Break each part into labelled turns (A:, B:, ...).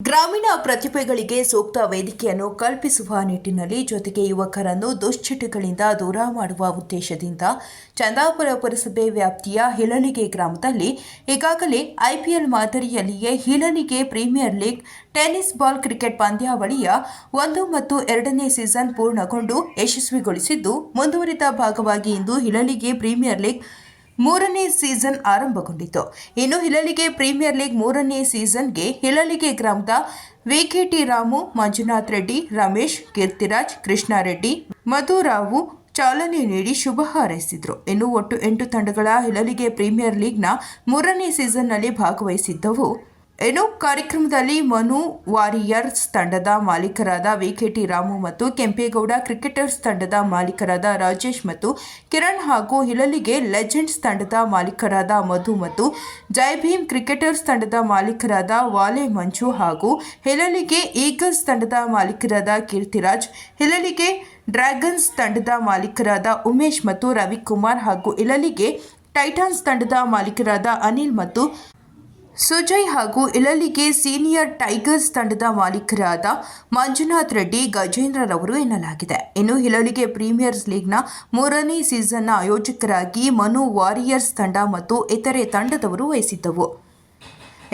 A: ಗ್ರಾಮೀಣ ಪ್ರತಿಭೆಗಳಿಗೆ ಸೂಕ್ತ ವೇದಿಕೆಯನ್ನು ಕಲ್ಪಿಸುವ ನಿಟ್ಟಿನಲ್ಲಿ ಜೊತೆಗೆ ಯುವಕರನ್ನು ದುಶ್ಚಟಗಳಿಂದ ದೂರ ಮಾಡುವ ಉದ್ದೇಶದಿಂದ ಚಂದಾಪುರ ಪುರಸಭೆ ವ್ಯಾಪ್ತಿಯ ಹಿಳಲಿಗೆ ಗ್ರಾಮದಲ್ಲಿ ಈಗಾಗಲೇ ಐಪಿಎಲ್ ಮಾದರಿಯಲ್ಲಿಯೇ Hilalige premier league tennis ball cricket ಪಂದ್ಯಾವಳಿಯ 1 ಮತ್ತು 2ನೇ ಸೀಸನ್ ಪೂರ್ಣಗೊಂಡು ಯಶಸ್ವಿಗೊಳಿಸಿದ್ದು ಮುಂದುವರಿದ ಭಾಗವಾಗಿ ಇಂದು ಹಿಳಲಿಗೆ ಪ್ರೀಮಿಯರ್ ಲೀಗ್ 3ನೇ ಸೀಸನ್ ಆರಂಭಗೊಂಡಿತು. ಇನ್ನು ಹಿಳಲಿಗೆ ಪ್ರೀಮಿಯರ್ ಲೀಗ್ 3ನೇ ಸೀಸನ್ಗೆ ಹಿಳಲಿಗೆ ಗ್ರಾಮದ ವಿಕೆಟಿ ರಾಮು, ಮಂಜುನಾಥ್ ರೆಡ್ಡಿ, ರಮೇಶ್, ಕೀರ್ತಿರಾಜ್, ಕೃಷ್ಣಾರೆಡ್ಡಿ, ಮಧುರಾವು ಚಾಲನೆ ನೀಡಿ ಶುಭ ಹಾರೈಸಿದರು. ಇನ್ನು ಒಟ್ಟು 8 ತಂಡಗಳ ಹಿಳಲಿಗೆ ಪ್ರೀಮಿಯರ್ ಲೀಗ್ನ 3ನೇ ಸೀಸನ್ನಲ್ಲಿ ಭಾಗವಹಿಸಿದ್ದವು. ಇನ್ನು ಕಾರ್ಯಕ್ರಮದಲ್ಲಿ ಮನು ವಾರಿಯರ್ಸ್ ತಂಡದ ಮಾಲೀಕರಾದ ವಿಕೆಟಿ ರಾಮು ಮತ್ತು ಕೆಂಪೇಗೌಡ ಕ್ರಿಕೆಟರ್ಸ್ ತಂಡದ ಮಾಲೀಕರಾದ ರಾಜೇಶ್ ಮತ್ತು ಕಿರಣ್ ಹಾಗೂ ಹಿಳಲಿಗೆ ಲೆಜೆಂಡ್ಸ್ ತಂಡದ ಮಾಲೀಕರಾದ ಮಧು ಮತ್ತು ಜೈ ಭೀಮ್ ಕ್ರಿಕೆಟರ್ಸ್ ತಂಡದ ಮಾಲೀಕರಾದ ವಾಲೆ ಮಂಜು ಹಾಗೂ ಹಿಳಲಿಗೆ ಈಗಲ್ಸ್ ತಂಡದ ಮಾಲೀಕರಾದ ಕೀರ್ತಿರಾಜ್, ಹಿಳಲಿಗೆ ಡ್ರ್ಯಾಗನ್ಸ್ ತಂಡದ ಮಾಲೀಕರಾದ ಉಮೇಶ್ ಮತ್ತು ರವಿಕುಮಾರ್ ಹಾಗೂ ಹಿಳಲಿಗೆ ಟೈಟಾನ್ಸ್ ತಂಡದ ಮಾಲೀಕರಾದ ಅನಿಲ್ ಮತ್ತು ಸುಜಯ್ ಹಾಗೂ ಹಿಳಲಿಗೆ ಸೀನಿಯರ್ ಟೈಗರ್ಸ್ ತಂಡದ ಮಾಲೀಕರಾದ ಮಂಜುನಾಥ್ ರೆಡ್ಡಿ, ಗಜೇಂದ್ರರವರು ಎನ್ನಲಾಗಿದೆ. ಇನ್ನು ಹಿಳಲಿಗೆ ಪ್ರೀಮಿಯರ್ ಲೀಗ್ನ 3ನೇ ಸೀಸನ್ನ ಆಯೋಜಕರಾಗಿ ಮನು ವಾರಿಯರ್ಸ್ ತಂಡ ಮತ್ತು ಇತರೆ ತಂಡದವರು ವಹಿಸಿದ್ದವು.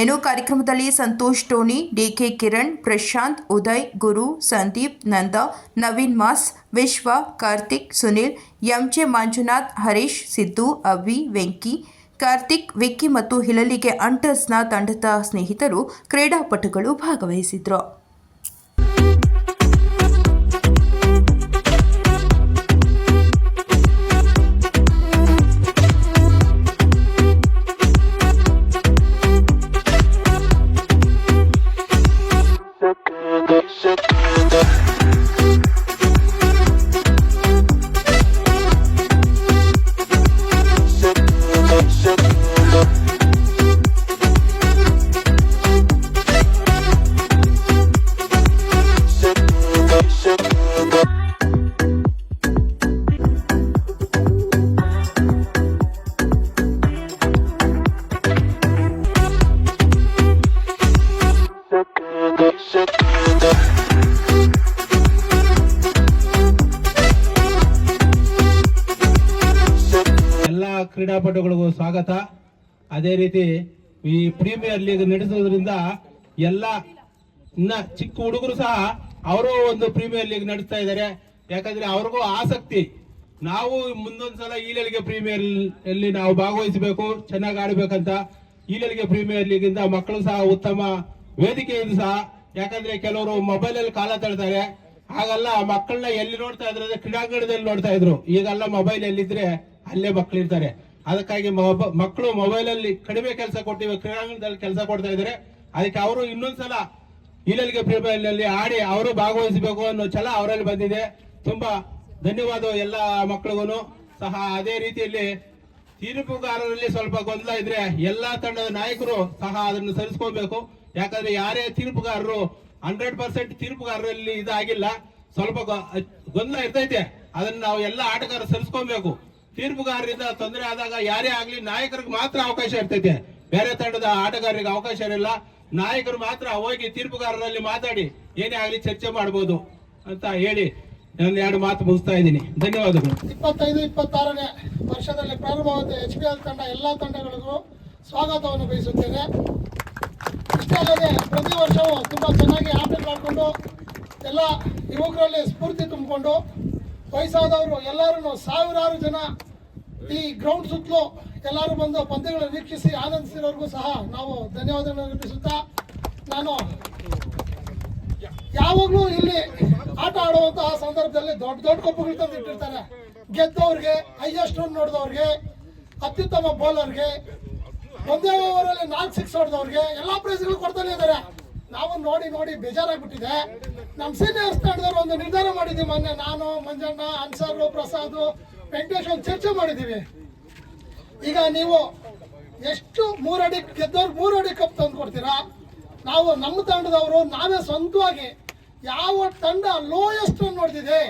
A: ಇನ್ನು ಕಾರ್ಯಕ್ರಮದಲ್ಲಿ ಸಂತೋಷ್ ಟೋನಿ, ಡಿಕೆ ಕಿರಣ್, ಪ್ರಶಾಂತ್, ಉದಯ್, ಗುರು, ಸಂದೀಪ್, ನಂದ, ನವೀನ್ ಮಾಸ್, ವಿಶ್ವ, ಕಾರ್ತಿಕ್, ಸುನಿಲ್, ಎಂಜೆ ಮಂಜುನಾಥ್, ಹರೀಶ್, ಸಿದ್ದು, ಅವಿ, ವೆಂಕಿ, ಕಾರ್ತಿಕ್, ವಿಕ್ಕಿ ಮತ್ತು ಹಿಳಲಿಗೆ ಅಂಟರ್ಸ್ನ ತಂಡದ ಸ್ನೇಹಿತರು, ಕ್ರೀಡಾಪಟುಗಳು ಭಾಗವಹಿಸಿದ್ರು.
B: ಎಲ್ಲ ಕ್ರೀಡಾಪಟುಗಳಿಗೂ ಸ್ವಾಗತ. ಅದೇ ರೀತಿ ಈ ಪ್ರೀಮಿಯರ್ ಲೀಗ್ ನಡೆಸೋದ್ರಿಂದ ಎಲ್ಲ ಇನ್ನ ಚಿಕ್ಕ ಹುಡುಗರು ಸಹ ಅವರು ಒಂದು ಪ್ರೀಮಿಯರ್ ಲೀಗ್ ನಡೆಸ್ತಾ ಇದ್ದಾರೆ. ಯಾಕಂದ್ರೆ ಅವ್ರಿಗೂ ಆಸಕ್ತಿ, ನಾವು ಮುಂದೊಂದ್ಸಲ ಈಲೆಲ್ಗೆ ಪ್ರೀಮಿಯರ್ ಅಲ್ಲಿ ನಾವು ಭಾಗವಹಿಸಬೇಕು, ಚೆನ್ನಾಗಿ ಆಡ್ಬೇಕಂತ. ಈಲೆಲ್ಗೆ ಪ್ರೀಮಿಯರ್ ಲೀಗ್ ಇಂದ ಮಕ್ಕಳು ಸಹ ಉತ್ತಮ ವೇದಿಕೆಯಿಂದ ಸಹ, ಯಾಕಂದ್ರೆ ಕೆಲವರು ಮೊಬೈಲ್ ಅಲ್ಲಿ ಕಾಲ ತಳ್ತಾರೆ, ಹಾಗಲ್ಲ ಮಕ್ಕಳನ್ನ ಎಲ್ಲಿ ನೋಡ್ತಾ ಇದ್ರೆ ಕ್ರೀಡಾಂಗಣದಲ್ಲಿ ನೋಡ್ತಾ ಇದ್ರು. ಈಗೆಲ್ಲ ಮೊಬೈಲ್ ಎಲ್ಲಿದ್ರೆ ಅಲ್ಲೇ ಮಕ್ಕಳು ಇರ್ತಾರೆ. ಅದಕ್ಕಾಗಿ ಮಕ್ಕಳು ಮೊಬೈಲ್ ಅಲ್ಲಿ ಕಡಿಮೆ ಕೆಲಸ ಕೊಟ್ಟಿವೆ, ಕ್ರೀಡಾಂಗಣದಲ್ಲಿ ಕೆಲಸ ಕೊಡ್ತಾ ಇದ್ದಾರೆ. ಅದಕ್ಕೆ ಅವರು ಇನ್ನೊಂದ್ಸಲ ಈಲೆಲ್ಗೆ ಪ್ರೀಮಿಯರ್ ಅಲ್ಲಿ ಆಡಿ ಅವರು ಭಾಗವಹಿಸಬೇಕು ಅನ್ನೋ ಛಲ ಅವರಲ್ಲಿ ಬಂದಿದೆ. ತುಂಬಾ ಧನ್ಯವಾದ ಎಲ್ಲ ಮಕ್ಕಳಿಗೂ ಸಹ. ಅದೇ ರೀತಿಯಲ್ಲಿ ತೀರ್ಪುಗಾರರಲ್ಲಿ ಸ್ವಲ್ಪ ಗೊಂದಲ ಇದ್ರೆ ಎಲ್ಲಾ ತಂಡದ ನಾಯಕರು ಸಹ ಅದನ್ನು ಸರಿಸ್ಕೋಬೇಕು. ಯಾಕಂದ್ರೆ ಯಾರೇ ತೀರ್ಪುಗಾರರು 100% ತೀರ್ಪುಗಾರರಲ್ಲಿ ಇದಾಗಿಲ್ಲ, ಸ್ವಲ್ಪ ಗೊಂದಲ ಇರ್ತೈತೆ. ಅದನ್ನ ನಾವು ಎಲ್ಲ ಆಟಗಾರರು ಸರಿಸ್ಕೊಬೇಕು. ತೀರ್ಪುಗಾರರಿಂದ ತೊಂದರೆ ಆದಾಗ ಯಾರೇ ಆಗ್ಲಿ ನಾಯಕರಿಗೆ ಮಾತ್ರ ಅವಕಾಶ ಇರ್ತೈತೆ, ಬೇರೆ ತಂಡದ ಆಟಗಾರರಿಗೆ ಅವಕಾಶ ಇರಲ್ಲ. ನಾಯಕರು ಮಾತ್ರ ಹೋಗಿ ತೀರ್ಪುಗಾರರಲ್ಲಿ ಮಾತಾಡಿ ಏನೇ ಆಗ್ಲಿ ಚರ್ಚೆ ಮಾಡಬಹುದು ಅಂತ ಹೇಳಿ ನಾನು 2 ಮಾತು ಮುಗಿಸ್ತಾ ಇದ್ದೀನಿ. ಧನ್ಯವಾದಗಳು.
C: 25-26ನೇ ವರ್ಷದಲ್ಲಿ ಪ್ರಾರಂಭವಾದ HPL ತಂಡ ಎಲ್ಲಾ ತಂಡಗಳಿಗೂ ಸ್ವಾಗತವನ್ನು ಬಯಸುತ್ತೇನೆ. ಇಷ್ಟೇ ಅಲ್ಲದೆ ಪ್ರತಿ ವರ್ಷವೂ ತುಂಬಾ ಚೆನ್ನಾಗಿ ಆಟ ಆಡಿಕೊಂಡು ಎಲ್ಲ ಯುವಕರಲ್ಲಿ ಸ್ಫೂರ್ತಿ ತುಂಬಿಕೊಂಡು ವಯಸ್ಸಾದವರು ಎಲ್ಲರೂ ಸಾವಿರಾರು ಜನ ಈ ಗ್ರೌಂಡ್ ಸುತ್ತಲೂ ಎಲ್ಲರೂ ಬಂದು ಪಂದ್ಯಗಳನ್ನು ವೀಕ್ಷಿಸಿ ಆನಂದಿಸಿರೋರ್ಗೂ ಸಹ ನಾವು ಧನ್ಯವಾದಗಳನ್ನು ಅರ್ಪಿಸುತ್ತಾ, ನಾನು ಯಾವಾಗಲೂ ಇಲ್ಲಿ ಆಟ ಆಡುವಂತಹ ಸಂದರ್ಭದಲ್ಲಿ ದೊಡ್ಡ ದೊಡ್ಡ ಕಪ್ಪುಗಳು ತಂದು ಇಟ್ಟಿರ್ತಾರೆ. ಗೆದ್ದವ್ರಿಗೆ, ಹೈಯೆಸ್ಟ್ ರನ್ ನೋಡಿದವ್ರಿಗೆ, ಅತ್ಯುತ್ತಮ ಬೌಲರ್ಗೆ, ಒಂದೇ ಓವರಲ್ಲಿ 4 6 ಹೊಡೆದವ್ರಿಗೆ ಎಲ್ಲಾ ಪ್ರೈಸ್ಗಳು ಕೊಡ್ತಾನೆ ಇದ್ದಾರೆ. ನಾವು ನೋಡಿ ನೋಡಿ ಬೇಜಾರಾಗ್ಬಿಟ್ಟಿದೆ. ನಮ್ಮ ಸೀನಿಯರ್ಸ್ ತಂಡದವರು ಒಂದು ನಿರ್ಧಾರ ಮಾಡಿದ್ದೀವಿ. ಮೊನ್ನೆ ನಾನು, ಮಂಜಣ್ಣ, ಅನ್ಸರ್, ಪ್ರಸಾದ್, ವೆಂಕಟೇಶ್ ಒಂದು ಚರ್ಚೆ ಮಾಡಿದ್ದೀವಿ. ಈಗ ನೀವು ಎಷ್ಟು 3 ಅಡಿ ಗೆದ್ದವ್ರು 3 ಅಡಿ ಕಪ್ ತಂದು ಕೊಡ್ತೀರಾ? ನಾವು ನಮ್ಮ ತಂಡದವರು ನಾವೇ ಸ್ವಂತವಾಗಿ ಯಾವ ತಂಡ ಲೋಯೆಸ್ಟ್ ರನ್ ನೋಡ್ತಿದೆ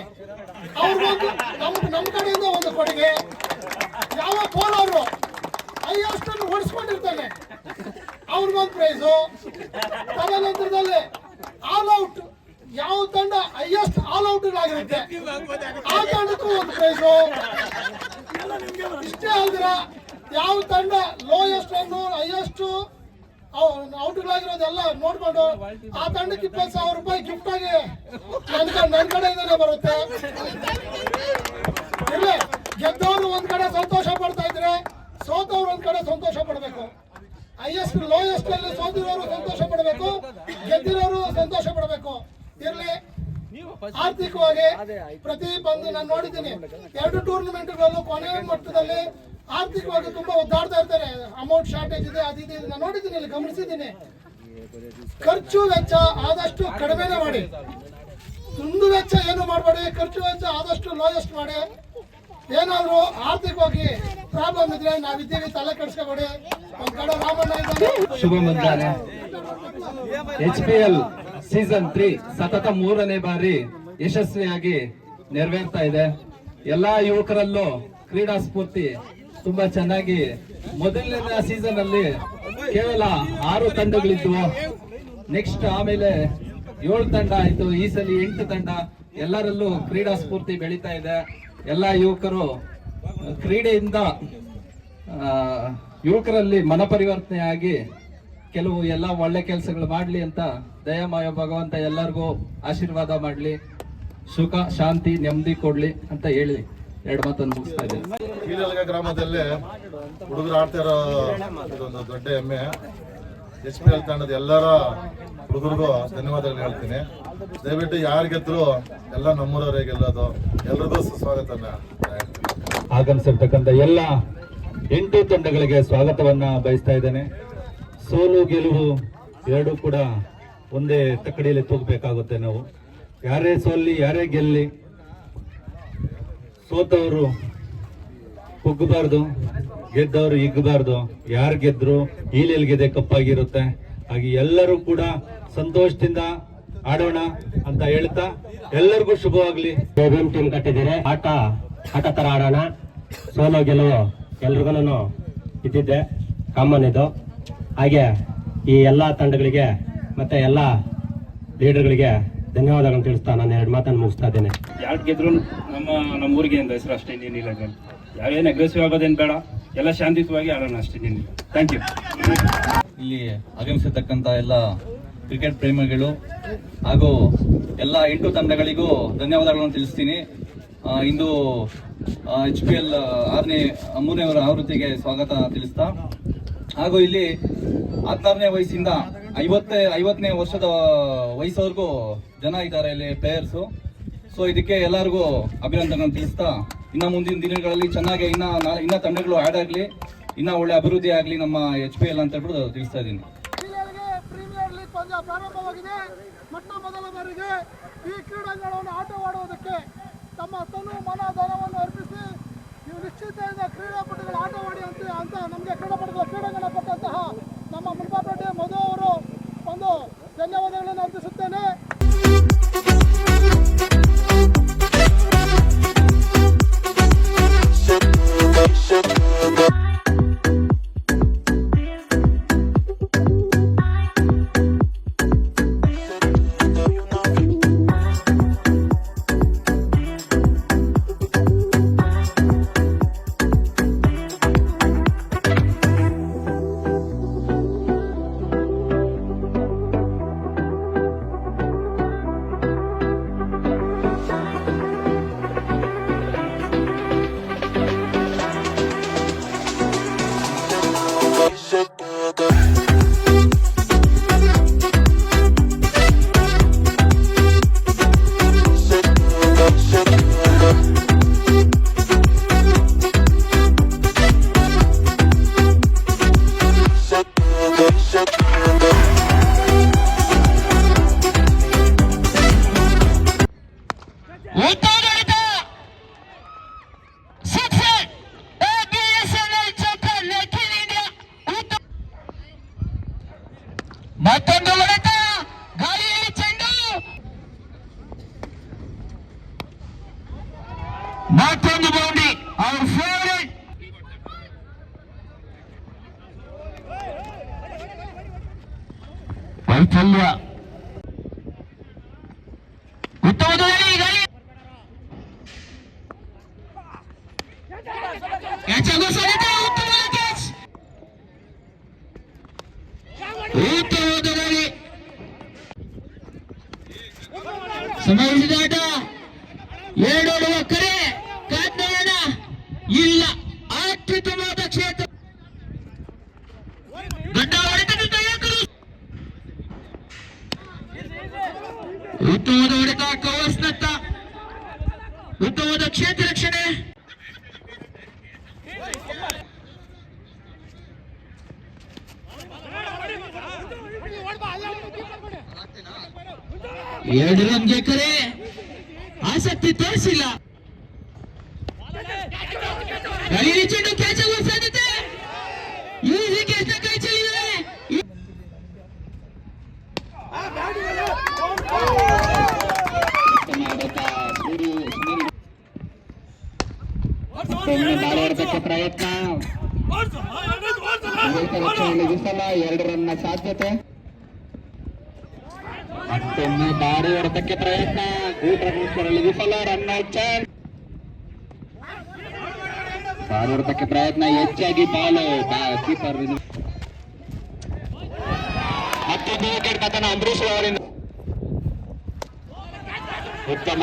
C: ಅವ್ರಿಗೊಂದು ನಮ್ಮ ಕಡೆಯಿಂದ ಒಂದು ಕೊಡುಗೆ. ಯಾವ ಬೌಲರ್ ಹೈಯೆಸ್ಟ್ ರನ್ ಓಡಿಸ್ಕೊಂಡಿರ್ತಾನೆ ಅವ್ರಿಗೊಂದು ಪ್ರೈಸು. ತದನಂತರದಲ್ಲಿ ಆಲ್ ಔಟ್, ಯಾವ ತಂಡ ಹೈಯೆಸ್ಟ್ ಆಲ್ ಔಟ್ ಆಗಿರುತ್ತೆ ಆ ತಂಡಕ್ಕೂ ಒಂದು ಪ್ರೈಸು. ಇಷ್ಟೇ ಅಲ್ದಿರ ಯಾವ ತಂಡ ಲೋಯೆಸ್ಟ್ ಅನ್ನು ಹೈಯೆಸ್ಟ್ ಔಟ್ಗಳಾಗಿರೋದೆಲ್ಲ ನೋಡ್ಕೊಂಡು ಆ ತಂಡಕ್ಕೆ 20,000 ರೂಪಾಯಿ ಗಿಫ್ಟ್ ಆಗಿ ನನ್ನ ಕಡೆಯಿಂದನೇ ಬರುತ್ತೆ. ಇಲ್ಲ, ಗೆದ್ದವರು ಒಂದ್ ಕಡೆ ಸಂತೋಷ ಪಡ್ತಾ ಇದ್ರೆ ಸೋತವ್ರು ಒಂದ್ ಕಡೆ ಸಂತೋಷ ಪಡ್ಬೇಕು. ಹೈಯೆಸ್ಟ್ ಲೋಯೆಸ್ಟ್ ಅಲ್ಲಿ ಸೋತಿರೋರು ಸಂತೋಷ ಪಡಬೇಕು, ಗೆದ್ದಿರೋರು ಸಂತೋಷ ಪಡಬೇಕು. ಇರ್ಲಿ, ಆರ್ಥಿಕವಾಗಿ ಪ್ರತಿ ಬಂದು ನಾನು ನೋಡಿದ್ದೀನಿ 2 ಟೂರ್ನಮೆಂಟ್ಗಳಲ್ಲೂ ಕೊನೆಯ ಮಟ್ಟದಲ್ಲಿ ಆರ್ಥಿಕವಾಗಿ ತುಂಬಾ ಒದ್ದಾಡ್ತಾ ಇರ್ತಾರೆ. ಅಮೌಂಟ್ ಶಾರ್ಟೇಜ್ ಇದೆ, ಅದಿದೆ, ನಾನು ನೋಡಿದ್ದೀನಿ, ಇಲ್ಲಿ ಗಮನಿಸಿದ್ದೀನಿ. ಖರ್ಚು ವೆಚ್ಚ ಆದಷ್ಟು ಕಡಿಮೆನೇ ಮಾಡಿ, ದುಂದು ವೆಚ್ಚ ಏನು ಮಾಡಬೇಡಿ, ಖರ್ಚು ವೆಚ್ಚ ಆದಷ್ಟು ಲೋಯೆಸ್ಟ್ ಮಾಡಿ. ಏನಾದ್ರು ಆರ್ಥಿಕವಾಗಿ ಪ್ರಾಬ್ಲಮ್ ಇದ್ರೆ ನಾವಿದ್ದೀವಿ, ತಲೆ ಕೆಡಿಸ್ಕೋಬೇಡಿ. ಒಂದ್ ಕಡೆ ರಾಮಣ್ಣ ಇದ್ದಾನೆ.
D: ಶುಭ ಮುಂಜಾನೆ. HPL ಸೀಸನ್ 3 ಸತತ 3ನೇ ಬಾರಿ ಯಶಸ್ವಿಯಾಗಿ ನೆರವೇರ್ತಾ ಇದೆ. ಎಲ್ಲಾ ಯುವಕರಲ್ಲೂ ಕ್ರೀಡಾ ಸ್ಫೂರ್ತಿ ತುಂಬಾ ಚೆನ್ನಾಗಿ, ಮೊದಲನೇ ಸೀಸನ್ ಅಲ್ಲಿ ಕೇವಲ 6 ತಂಡಗಳಿದ್ವು, ನೆಕ್ಸ್ಟ್ ಆಮೇಲೆ 7 ತಂಡ ಆಯ್ತು, ಈ ಸಲ 8 ತಂಡ. ಎಲ್ಲರಲ್ಲೂ ಕ್ರೀಡಾ ಸ್ಫೂರ್ತಿ ಬೆಳೀತಾ ಇದೆ. ಎಲ್ಲಾ ಯುವಕರು ಕ್ರೀಡೆಯಿಂದ ಯುವಕರಲ್ಲಿ ಮನಪರಿವರ್ತನೆ ಆಗಿ ಕೆಲವು ಎಲ್ಲ ಒಳ್ಳೆ ಕೆಲಸಗಳು ಮಾಡ್ಲಿ ಅಂತ ದಯಾಮಯ ಭಗವಂತ ಎಲ್ಲರಿಗೂ ಆಶೀರ್ವಾದ ಮಾಡ್ಲಿ, ಸುಖ ಶಾಂತಿ ನೆಮ್ಮದಿ ಕೊಡ್ಲಿ ಅಂತ ಹೇಳಿ 2 ಮಾತನ್ನು ಮುಗಿಸ್ತಾ ಇದ್ದೇನೆ.
E: ಕೀಳಲಗ ಗ್ರಾಮದಲ್ಲಿ ಹುಡುಗರು ಆಡ್ತಾ ಇರೋ ಇದೊಂದು ದೊಡ್ಡ ಹೆಮ್ಮೆ. HPL ತಂಡದ ಎಲ್ಲರ ಹುಡುಗರಿಗೂ ಧನ್ಯವಾದಗಳು ಹೇಳ್ತೀನಿ. ದಯವಿಟ್ಟು ಯಾರು ಗೆದ್ರು ಎಲ್ಲ ನಮ್ಮೂರವರೇ ಗೆಲ್ಲೋದು. ಎಲ್ರಿಗೂ ಸುಸ್ವಾಗತನ.
D: ಆಗಮಿಸಿರ್ತಕ್ಕಂಥ ಎಲ್ಲ 8 ತಂಡಗಳಿಗೆ ಸ್ವಾಗತವನ್ನ ಬಯಸ್ತಾ ಇದ್ದೇನೆ. ಸೋಲು ಗೆಲುವು ಎರಡೂ ಕೂಡ ಒಂದೇ ತಕ್ಕಡಿಯಲ್ಲಿ ತೂಗಬೇಕಾಗುತ್ತೆ. ನಾವು ಯಾರೇ ಸೋಲ್ಲಿ ಯಾರೇ ಗೆಲ್ಲಿ, ಸೋತವರು ಕುಗ್ಗಬಾರ್ದು, ಗೆದ್ದವರು ಹಿಗ್ಗಬಾರ್ದು. ಯಾರು ಗೆದ್ರು ಈಲೆಲ್ಗೆದೆ ಕಪ್ಪಾಗಿರುತ್ತೆ. ಹಾಗೆ ಎಲ್ಲರೂ ಕೂಡ ಸಂತೋಷದಿಂದ ಆಡೋಣ ಅಂತ ಹೇಳ್ತಾ ಎಲ್ಲರಿಗೂ ಶುಭವಾಗ್ಲಿ.
F: ಟೀಮ್ ಕಟ್ಟಿದ್ದೀರಿ, ಆಟ ತರ ಆಡೋಣ. ಸೋಲೋ ಗೆಲುವು ಎಲ್ರಿಗೂ ಇದ್ದಿದ್ದೆ, ಕಾಮನ್ ಇದು. ಹಾಗೆ ಈ ಎಲ್ಲಾ ತಂಡಗಳಿಗೆ ಮತ್ತೆ ಎಲ್ಲಾ ಲೀಡರ್ಗಳಿಗೆ ಧನ್ಯವಾದಗಳನ್ನು ತಿಳಿಸ್ತಾ ನಾನು 2 ಮಾತನ್ನು ಮುಗಿಸ್ತಾ ಇದ್ದೇನೆ.
G: ಯಾರು ಗೆದ್ರು ನಮ್ಮ ಊರಿಗೆ ಅಂತ ಹೆಸರು ಅಷ್ಟೇ, ಇನ್ನೇನಿಲ್ಲ. ಯಾರೇನು ಅಗ್ರೆಸಿವ್ ಆಗೋದೇನು ಬೇಡ, ಎಲ್ಲ ಶಾಂತಿಯುತವಾಗಿ ಆಡೋಣ ಅಷ್ಟೇ. Thank you.
D: ಇಲ್ಲಿ ಆಗಮಿಸಿರ್ತಕ್ಕಂಥ ಎಲ್ಲ ಕ್ರಿಕೆಟ್ ಪ್ರೇಮಿಗಳು ಹಾಗೂ ಎಲ್ಲ 8 ತಂಡಗಳಿಗೂ ಧನ್ಯವಾದಗಳನ್ನು ತಿಳಿಸ್ತೀನಿ. ಇಂದು HPL 3ನೇ ಆವೃತ್ತಿಗೆ ಸ್ವಾಗತ ತಿಳಿಸ್ತಾ, ಹಾಗೂ ಇಲ್ಲಿ 16ನೇ ವಯಸ್ಸಿಂದ 50ನೇ ವರ್ಷದ ವಯಸ್ಸವರೆಗೂ ಜನ ಇದ್ದಾರೆ ಇಲ್ಲಿ ಪ್ಲೇಯರ್ಸು. ಸೊ ಇದಕ್ಕೆ ಎಲ್ಲರಿಗೂ ಅಭಿನಂದನೆಗಳನ್ನು ತಿಳಿಸ್ತಾ, ಇನ್ನು ಮುಂದಿನ ದಿನಗಳಲ್ಲಿ ಚೆನ್ನಾಗಿ ಇನ್ನ ತಂಡಗಳು ಆ್ಯಡ್ ಆಗಲಿ, ಇನ್ನ ಒಳ್ಳೆ ಅಭಿವೃದ್ಧಿ ಆಗಲಿ ನಮ್ಮ HPL ಅಂತ ಹೇಳ್ಬಿಟ್ಟು ತಿಳಿಸ್ತಾ ಇದ್ದೀನಿ.
C: ಪ್ರೀಮಿಯರ್ ಲೀಗ್ ಪಂದ್ಯ ಪ್ರಾರಂಭವಾಗಿದೆ. ಮೊದಲ ಬಾರಿಗೆ ಈ ಕ್ರೀಡಾಂಗಣವನ್ನು ಆಟವಾಡುವುದಕ್ಕೆ ತಮ್ಮ ತನು ಮನ ಧನವನ್ನು ಅರ್ಪಿಸಿ ನೀವು ನಿಶ್ಚಿತೆಯಿಂದ ಕ್ರೀಡಾಪಟುಗಳು ಆಟವಾಡಿ ಅಂತ ನಮಗೆ ಕ್ರೀಡಾಪಟುಗಳ ಕ್ರೀಡಾಂಗಣ ಕೊಟ್ಟಂತಹ ನಮ್ಮ ಮುನ್ಪಾಪೇಟೆ ಮಧು ಅವರು ಒಂದು ಧನ್ಯವಾದಗಳನ್ನು ಅರ್ಪಿಸುತ್ತೇನೆ.
H: ಅಮೂಲ್ಯ. ಉತ್ತಮವಾದ ಸಂಭವಿಸಿದ ಆಟ. ಎರಡೋಡುವ ಕರೆ ಕಾದ್ನೋಣ ಇಲ್ಲ. ಅತ್ಯುತ್ತಮವಾದ ಕ್ಷೇತ್ರ ದೊಡ್ಡ ಹೊಡೆತ ತಯಾರು. ಉತ್ತಮವಾದ ಹೊಡೆತ ಕವರ್ಸ್ನತ್ತ. ಉತ್ತಮವಾದ ಕ್ಷೇತ್ರ ರಕ್ಷಣೆ. ಎರಡು ರನ್ಗೆ ಕರೆ ಆಸಕ್ತಿ ತೋರಿಸಿಲ್ಲ. ಚೆಂಡು ಕ್ಯಾಚ್ ಆಗುವ ಸಾಧ್ಯತೆ. ಈಸಿ ಕ್ಯಾಚ್ ಕೈ ಚೆಲ್ಲಿದ್ದಾರೆ. ಭಾರತಕ್ಕೆ ಪ್ರಯತ್ನ ವಿಫಲ. 2 ರನ್ನ ಸಾಧ್ಯತೆ. ಮತ್ತೊಮ್ಮೆ ಭಾರಿ ಹೊಡೆತಕ್ಕೆ ಪ್ರಯತ್ನ. ಗೂಟರಲ್ಲಿ ವಿಫಲ. Run out chance. ಭಾರಿ ಹೊಡೆತಕ್ಕೆ ಪ್ರಯತ್ನ. ಹೆಚ್ಚಾಗಿ ಬಾಲು ಕೀಪರ್. ಮತ್ತೊಂದು ವಿಕೆಟ್ ಪತನ ಅಂಬರೀಶ್ ಅವರಿಂದ. ಉತ್ತಮ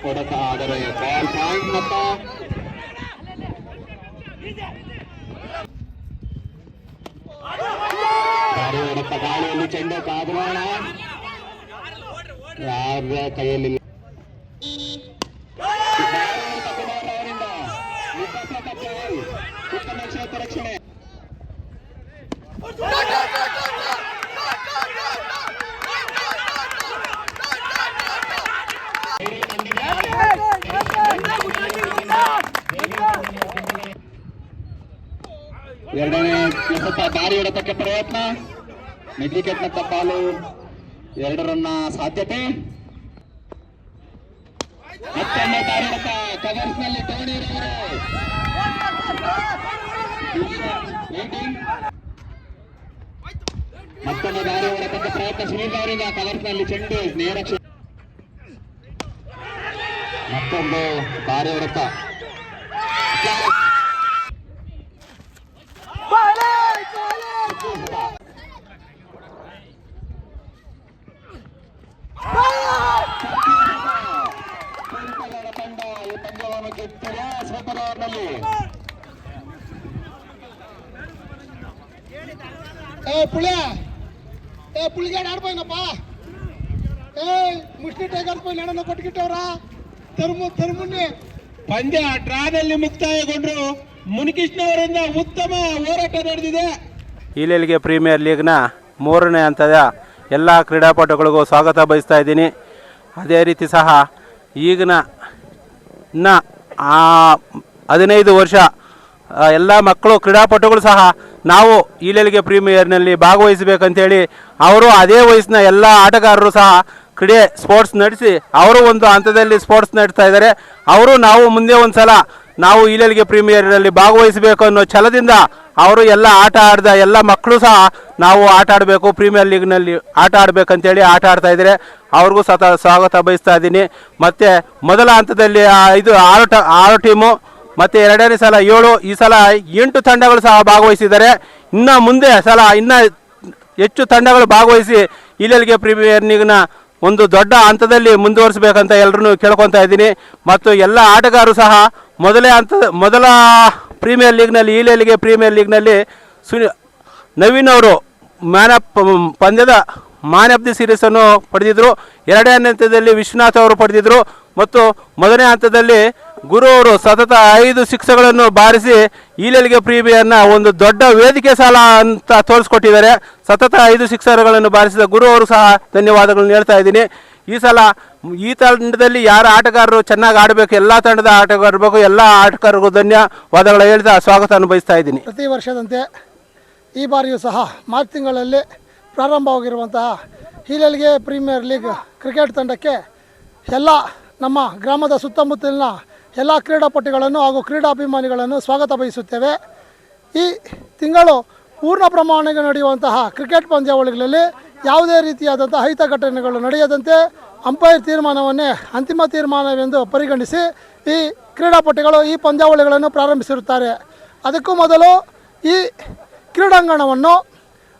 H: ಹೊಡೆತ, ಆದರೆ ಬಾಲ್ ಪಾಯಿಂಟ್ ಮೊತ್ತ. ಭಾರಿ ಹೊಡೆತ. ಗಾಳಿಯಲ್ಲಿ ಚೆಂಡು ಕಾದ್ರೋಣ ಯಾರ ಕೈಯಲ್ಲಿ. ಉತ್ತಮ ಕ್ಷೇತ್ರ ರಕ್ಷಣೆ. ಎರಡನೇ ಎಸೆತ ಭಾರಿ ಹೊಡೆತಕ್ಕೆ ಪ್ರಯತ್ನ. ಮಿಡ್ ವಿಕೆಟ್ನತ್ತ ಬಾಲು. 2 ರನ್ನ ಸಾಧ್ಯತೆ. ಮತ್ತೊಮ್ಮೆ ಭಾರಿ ಹೊಡೆತ. ಕವರ್ಸ್ ನಲ್ಲಿ ಟೋನಿರವರು ಮತ್ತೊಮ್ಮೆ ಭಾರಿ ಹೊಡೆತಕ್ಕೆ ಪ್ರಯತ್ನ. ಸುನೀಲ್ ಅವರಿಂದ ಕವರ್ಸ್ ನಲ್ಲಿ ಚೆಂಡು ನೇರ. ಮತ್ತೊಂದು ಭಾರಿ ಹೊಡೆತ. ತಂಡ ಈ ಪಂದ್ಯವನ್ನು ಗೆದ್ದಿದೆ ಸೂಪರ್ ಓವರ್ನಲ್ಲಿ.
C: ಪುಳಿಗಾಡ್ ಆಡ್ಬೋಯ್ನಪ್ಪ. ಮುಷ್ಟಿ ಟೈಗರ್ಸ್ ಪೈ ನಡನ ಕೊಟ್ಕಿಟ್ಟವ್ರ ತರ್ಮುನ್ನಿ.
B: ಪಂದ್ಯ ಡ್ರಾನಲ್ಲಿ ಮುಕ್ತಾಯಗೊಂಡ್ರು. ಮುನಿಕೃಷ್ಣ ಅವರಿಂದ ಉತ್ತಮ ಹೋರಾಟ ನಡೆದಿದೆ.
I: ಹೀಲೇಲ್ಗೆ ಪ್ರೀಮಿಯರ್ ಲೀಗ್ನ 3ನೇ ಹಂತದ ಎಲ್ಲ ಕ್ರೀಡಾಪಟುಗಳಿಗೂ ಸ್ವಾಗತ ಬಯಸ್ತಾ ಇದ್ದೀನಿ. ಅದೇ ರೀತಿ ಸಹ ಈಗಿನ 15 ವರ್ಷ ಎಲ್ಲ ಮಕ್ಕಳು ಕ್ರೀಡಾಪಟುಗಳು ಸಹ ನಾವು ಹೀಲೇಲ್ಗೆ ಪ್ರೀಮಿಯರ್ನಲ್ಲಿ ಭಾಗವಹಿಸಬೇಕಂತೇಳಿ ಅವರು ಅದೇ ವಯಸ್ಸಿನ ಎಲ್ಲ ಆಟಗಾರರು ಸಹ ಕ್ರೀಡೆ ಸ್ಪೋರ್ಟ್ಸ್ ನಡೆಸಿ ಅವರು ಒಂದು ಹಂತದಲ್ಲಿ ಸ್ಪೋರ್ಟ್ಸ್ ನಡೆಸ್ತಾ ಇದ್ದಾರೆ. ಅವರು ನಾವು ಮುಂದೆ ಒಂದು ಸಲ ನಾವು ಹೀಲೇಲ್ಗೆ ಪ್ರೀಮಿಯರ್ನಲ್ಲಿ ಭಾಗವಹಿಸಬೇಕು ಅನ್ನೋ ಛಲದಿಂದ ಅವರು ಎಲ್ಲ ಆಟ ಆಡಿದ ಎಲ್ಲ ಮಕ್ಕಳು ಸಹ ನಾವು ಆಟ ಆಡಬೇಕು, ಪ್ರೀಮಿಯರ್ ಲೀಗ್ನಲ್ಲಿ ಆಟ ಆಡಬೇಕಂತೇಳಿ ಆಟ ಆಡ್ತಾ ಇದ್ದಾರೆ. ಅವ್ರಿಗೂ ಸಹ ಸ್ವಾಗತ ಬಯಸ್ತಾ ಇದ್ದೀನಿ. ಮತ್ತು ಮೊದಲ ಹಂತದಲ್ಲಿ 6 ಟೀಮು ಮತ್ತು ಎರಡನೇ ಸಲ 7, ಈ ಸಲ 8 ತಂಡಗಳು ಸಹ ಭಾಗವಹಿಸಿದ್ದಾರೆ. ಇನ್ನು ಮುಂದೆ ಸಲ ಇನ್ನೂ ಹೆಚ್ಚು ತಂಡಗಳು ಭಾಗವಹಿಸಿ ಹೀಲೇಲ್ಗೆ ಪ್ರೀಮಿಯರ್ ಲೀಗ್ನ ಒಂದು ದೊಡ್ಡ ಹಂತದಲ್ಲಿ ಮುಂದುವರಿಸಬೇಕಂತ ಎಲ್ಲರೂ ಕೇಳ್ಕೊತಾ ಇದ್ದೀನಿ. ಮತ್ತು ಎಲ್ಲ ಆಟಗಾರರು ಸಹ ಮೊದಲ ಪ್ರೀಮಿಯರ್ ಲೀಗ್ನಲ್ಲಿ ಹೀಲೇಲ್ಗೆ ಪ್ರೀಮಿಯರ್ ಲೀಗ್ನಲ್ಲಿ ನವೀನ್ ಅವರು ಪಂದ್ಯದ ಮ್ಯಾನ್ ಆಫ್ ದಿ ಸೀರೀಸನ್ನು ಪಡೆದಿದ್ದರು. ಎರಡನೇ ಹಂತದಲ್ಲಿ ವಿಶ್ವನಾಥ್ ಅವರು ಪಡೆದಿದ್ದರು. ಮತ್ತು ಮೊದಲನೇ ಹಂತದಲ್ಲಿ ಗುರು ಅವರು ಸತತ 5 ಸಿಕ್ಸ್ಗಳನ್ನು ಬಾರಿಸಿ ಹೀಲೇಲ್ಗೆ ಪ್ರೀಮಿಯರ್ನ ಒಂದು ದೊಡ್ಡ ವೇದಿಕೆ ಸಾಲ ಅಂತ ತೋರಿಸ್ಕೊಟ್ಟಿದ್ದಾರೆ. ಸತತ 5 ಸಿಕ್ಸರ್ಗಳನ್ನು ಬಾರಿಸಿದ ಗುರು ಅವರು ಸಹ ಧನ್ಯವಾದಗಳನ್ನು ಹೇಳ್ತಾ ಇದ್ದೀನಿ. ಈ ಸಲ ಈ ತಂಡದಲ್ಲಿ ಯಾರ ಆಟಗಾರರು ಚೆನ್ನಾಗಿ ಆಡಬೇಕು, ಎಲ್ಲ ತಂಡದ ಆಟಗಾರರು ಇರಬೇಕು. ಎಲ್ಲ ಆಟಗಾರರಿಗೂ ಧನ್ಯವಾದಗಳು ಹೇಳ್ತಾ ಸ್ವಾಗತ ಅನುಭವಿಸ್ತಾ ಇದ್ದೀನಿ.
C: ಪ್ರತಿ ವರ್ಷದಂತೆ ಈ ಬಾರಿಯೂ ಸಹ ಮಾರ್ಚ್ ತಿಂಗಳಲ್ಲಿ ಪ್ರಾರಂಭವಾಗಿರುವಂತಹ ಹೀಲೇಲ್ಗೆ ಪ್ರೀಮಿಯರ್ ಲೀಗ್ ಕ್ರಿಕೆಟ್ ತಂಡಕ್ಕೆ ಎಲ್ಲ ನಮ್ಮ ಗ್ರಾಮದ ಸುತ್ತಮುತ್ತಲಿನ ಎಲ್ಲ ಕ್ರೀಡಾಪಟುಗಳನ್ನು ಹಾಗೂ ಕ್ರೀಡಾಭಿಮಾನಿಗಳನ್ನು ಸ್ವಾಗತ ಬಯಸುತ್ತೇವೆ. ಈ ತಿಂಗಳು ಪೂರ್ಣ ಪ್ರಮಾಣಕ್ಕೆ ನಡೆಯುವಂತಹ ಕ್ರಿಕೆಟ್ ಪಂದ್ಯಾವಳಿಗಳಲ್ಲಿ ಯಾವುದೇ ರೀತಿಯಾದಂಥ ಅಹಿತ ಘಟನೆಗಳು ನಡೆಯದಂತೆ ಅಂಪೈರ್ ತೀರ್ಮಾನವನ್ನೇ ಅಂತಿಮ ತೀರ್ಮಾನವೆಂದು ಪರಿಗಣಿಸಿ ಈ ಕ್ರೀಡಾಪಟುಗಳು ಈ ಪಂದ್ಯಾವಳಿಗಳನ್ನು ಪ್ರಾರಂಭಿಸಿರುತ್ತಾರೆ. ಅದಕ್ಕೂ ಮೊದಲು ಈ ಕ್ರೀಡಾಂಗಣವನ್ನು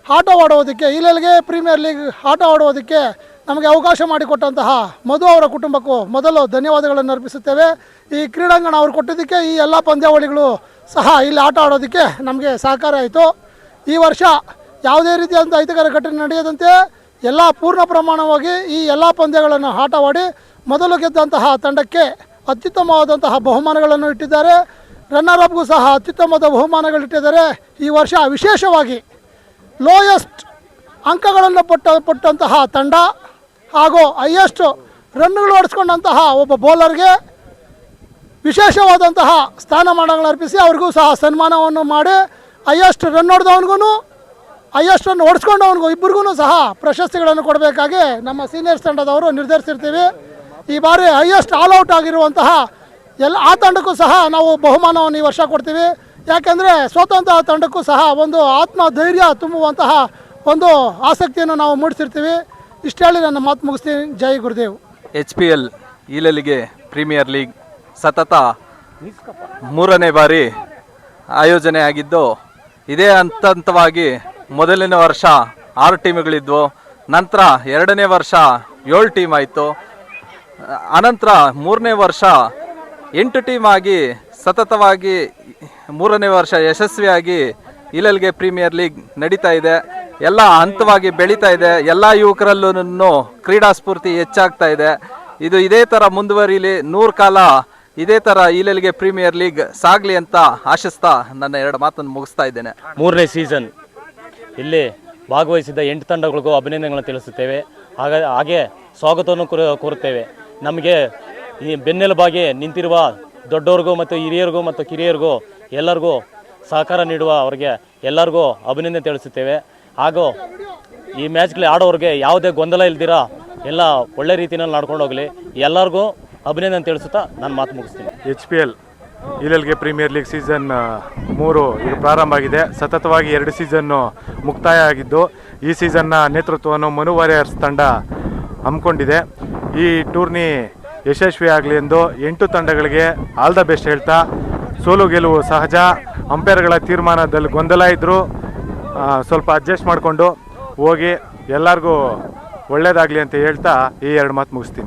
C: ಆಟವಾಡುವುದಕ್ಕೆ ಇಲ್ಲಿಗೆ ಪ್ರೀಮಿಯರ್ ಲೀಗ್ ಆಟ ಆಡುವುದಕ್ಕೆ ನಮಗೆ ಅವಕಾಶ ಮಾಡಿಕೊಟ್ಟಂತಹ ಮಧು ಅವರ ಕುಟುಂಬಕ್ಕೂ ಮೊದಲು ಧನ್ಯವಾದಗಳನ್ನು ಅರ್ಪಿಸುತ್ತೇವೆ. ಈ ಕ್ರೀಡಾಂಗಣ ಅವರು ಕೊಟ್ಟಿದ್ದಕ್ಕೆ ಈ ಎಲ್ಲ ಪಂದ್ಯಾವಳಿಗಳು ಸಹ ಇಲ್ಲಿ ಆಟ ಆಡೋದಕ್ಕೆ ನಮಗೆ ಸಹಕಾರ ಆಯಿತು. ಈ ವರ್ಷ ಯಾವುದೇ ರೀತಿಯಾದಂಥ ಅಹಿತಕರ ಘಟನೆ ನಡೆಯದಂತೆ ಎಲ್ಲ ಪೂರ್ಣ ಪ್ರಮಾಣವಾಗಿ ಈ ಎಲ್ಲ ಪಂದ್ಯಗಳನ್ನು ಆಟವಾಡಿ ಮೊದಲು ಗೆದ್ದಂತಹ ತಂಡಕ್ಕೆ ಅತ್ಯುತ್ತಮವಾದಂತಹ ಬಹುಮಾನಗಳನ್ನು ಇಟ್ಟಿದ್ದಾರೆ. ರನ್ನರ್ ಅಪ್ಗೂ ಸಹ ಅತ್ಯುತ್ತಮವಾದ ಬಹುಮಾನಗಳಿಟ್ಟಿದ್ದಾರೆ. ಈ ವರ್ಷ ವಿಶೇಷವಾಗಿ ಲೋಯೆಸ್ಟ್ ಅಂಕಗಳನ್ನು ಪಟ್ಟಂತಹ ತಂಡ ಹಾಗೂ ಹೈಯೆಸ್ಟ್ ರನ್ಗಳು ಹೊಡೆಸ್ಕೊಂಡಂತಹ ಒಬ್ಬ ಬೌಲರ್ಗೆ ವಿಶೇಷವಾದಂತಹ ಸ್ಥಾನಮಾನಗಳನ್ನು ಅರ್ಪಿಸಿ ಅವ್ರಿಗೂ ಸಹ ಸನ್ಮಾನವನ್ನು ಮಾಡಿ ಹೈಯೆಸ್ಟ್ ರನ್ ಹೊಡೆದವನಿಗೂ ಹೈಯೆಸ್ಟ್ ರನ್ ಹೊಡೆಸ್ಕೊಂಡವನಿಗೂ ಇಬ್ಬರಿಗೂ ಸಹ ಪ್ರಶಸ್ತಿಗಳನ್ನು ಕೊಡಬೇಕಾಗಿ ನಮ್ಮ ಸೀನಿಯರ್ಸ್ ತಂಡದವರು ನಿರ್ಧರಿಸಿರ್ತೀವಿ. ಈ ಬಾರಿ ಹೈಯೆಸ್ಟ್ ಆಲ್ಔಟ್ ಆಗಿರುವಂತಹ ಆ ತಂಡಕ್ಕೂ ಸಹ ನಾವು ಬಹುಮಾನವನ್ನು ಈ ವರ್ಷ ಕೊಡ್ತೀವಿ. ಯಾಕೆಂದರೆ ಸ್ವತಂತ್ರ ತಂಡಕ್ಕೂ ಸಹ ಒಂದು ಆತ್ಮಧೈರ್ಯ ತುಂಬುವಂತಹ ಒಂದು ಆಸಕ್ತಿಯನ್ನು ನಾವು ಮೂಡಿಸಿರ್ತೀವಿ. ಇಷ್ಟು ಹೇಳಿ ನನ್ನ ಮಾತು ಮುಗಿಸ್ತೀನಿ. ಜೈ ಗುರುದೇವ್.
J: HPL ಈಲಲಿಗೆ ಪ್ರೀಮಿಯರ್ ಲೀಗ್ ಸತತ 3ನೇ ಬಾರಿ ಆಯೋಜನೆ ಆಗಿದ್ದು, ಇದೇ ಹಂತವಾಗಿ ಮೊದಲನೇ ವರ್ಷ 6 ಟೀಮ್ಗಳಿದ್ವು, ನಂತರ 2ನೇ ವರ್ಷ 7 ಟೀಮ್ ಆಯಿತು, ಅನಂತರ 3ನೇ ವರ್ಷ 8 ಟೀಮ್ ಆಗಿ ಸತತವಾಗಿ 3ನೇ ವರ್ಷ ಯಶಸ್ವಿಯಾಗಿ ಇಲಲ್ಗೆ ಪ್ರೀಮಿಯರ್ ಲೀಗ್ ನಡೀತಾ ಇದೆ. ಎಲ್ಲ ಹಂತವಾಗಿ ಬೆಳೀತಾ ಇದೆ. ಎಲ್ಲ ಯುವಕರಲ್ಲೂ ಕ್ರೀಡಾ ಸ್ಫೂರ್ತಿ ಹೆಚ್ಚಾಗ್ತಾ ಇದೆ. ಇದು ಇದೇ ಥರ ಮುಂದುವರಿಲಿ 100 ಕಾಲ ಇದೇ ಥರ ಇಲಲ್ಗೆ ಪ್ರೀಮಿಯರ್ ಲೀಗ್ ಸಾಗಲಿ ಅಂತ ಆಶಿಸ್ತಾ ನನ್ನ 2 ಮಾತನ್ನು ಮುಗಿಸ್ತಾ ಇದ್ದೇನೆ.
K: 3ನೇ ಸೀಸನ್ ಇಲ್ಲಿ ಭಾಗವಹಿಸಿದ 8 ತಂಡಗಳಿಗೂ ಅಭಿನಂದನೆಗಳನ್ನು ತಿಳಿಸುತ್ತೇವೆ. ಹಾಗೆ ಸ್ವಾಗತವನ್ನು ಕೋರುತ್ತೇವೆ. ನಮಗೆ ಈ ಬೆನ್ನೆಲುಬಾಗಿ ನಿಂತಿರುವ ದೊಡ್ಡವ್ರಿಗೂ ಮತ್ತು ಹಿರಿಯರಿಗೂ ಮತ್ತು ಕಿರಿಯರಿಗೂ ಎಲ್ಲರಿಗೂ ಸಹಕಾರ ನೀಡುವ ಅವರಿಗೆ ಎಲ್ಲರಿಗೂ ಅಭಿನಂದನೆ ತಿಳಿಸುತ್ತೇವೆ. ಹಾಗೂ ಈ ಮ್ಯಾಚ್ಗಳಲ್ಲಿ ಆಡೋರಿಗೆ ಯಾವುದೇ ಗೊಂದಲ ಇಲ್ದಿರ ಎಲ್ಲ ಒಳ್ಳೆ ರೀತಿಯಲ್ಲಿ ನಡ್ಕೊಂಡು ಹೋಗಲಿ. ಎಲ್ಲರಿಗೂ ಅಭಿನಂದನೆ ತಿಳಿಸುತ್ತಾ ನಾನು ಮಾತು ಮುಗಿಸ್ತೀನಿ.
L: HPL ಇಲಲ್ಗೆ ಪ್ರೀಮಿಯರ್ ಲೀಗ್ ಸೀಸನ್ 3 ಈಗ ಪ್ರಾರಂಭ ಆಗಿದೆ. ಸತತವಾಗಿ 2 ಸೀಸನ್ನು ಮುಕ್ತಾಯ ಆಗಿದ್ದು, ಈ ಸೀಸನ್ನ ನೇತೃತ್ವವನ್ನು ಮನು ವಾರಿಯರ್ಸ್ ತಂಡ ಹಮ್ಮಿಕೊಂಡಿದೆ. ಈ ಟೂರ್ನಿ ಯಶಸ್ವಿ ಆಗಲಿ ಎಂದು 8 ತಂಡಗಳಿಗೆ ಆಲ್ ದ ಬೆಸ್ಟ್ ಹೇಳ್ತಾ, ಸೋಲು ಗೆಲುವು ಸಹಜ, ಅಂಪೈರ್ಗಳ ತೀರ್ಮಾನದಲ್ಲಿ ಗೊಂದಲ ಇದ್ದರೂ ಸ್ವಲ್ಪ ಅಡ್ಜಸ್ಟ್ ಮಾಡಿಕೊಂಡು ಹೋಗಿ ಎಲ್ಲರಿಗೂ ಒಳ್ಳೆಯದಾಗಲಿ ಅಂತ ಹೇಳ್ತಾ ಈ 2 ಮಾತು ಮುಗಿಸ್ತೀನಿ.